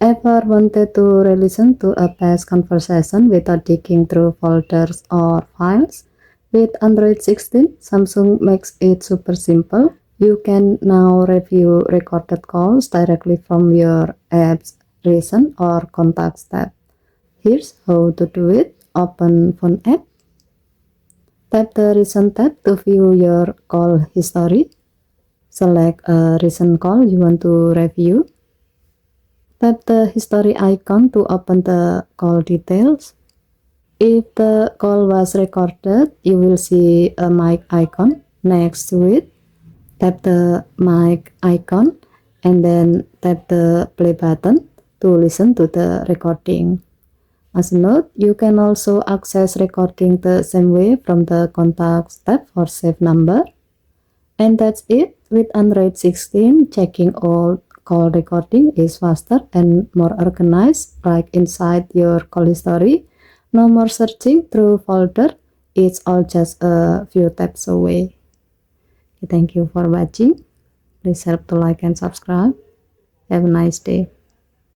Ever wanted to re-listen to a past conversation without digging through folders or files? With Android 16, Samsung makes it super simple. You can now review recorded calls directly from your app's recent or contacts tab. Here's how to do it. Open Phone app. Tap the Recent tab to view your call history. Select a recent call you want to review. Tap the history icon to open the call details. If the call was recorded, you will see a mic icon next to it. Tap the mic icon and then tap the play button to listen to the recording. As a note, you can also access recording the same way from the Contacts tab for save number. And that's it. With Android 16, checking all call recording is faster and more organized right inside your call history. No more searching through folder. It's all just a few taps away. Thank you for watching. Please help to like and subscribe. Have a nice day.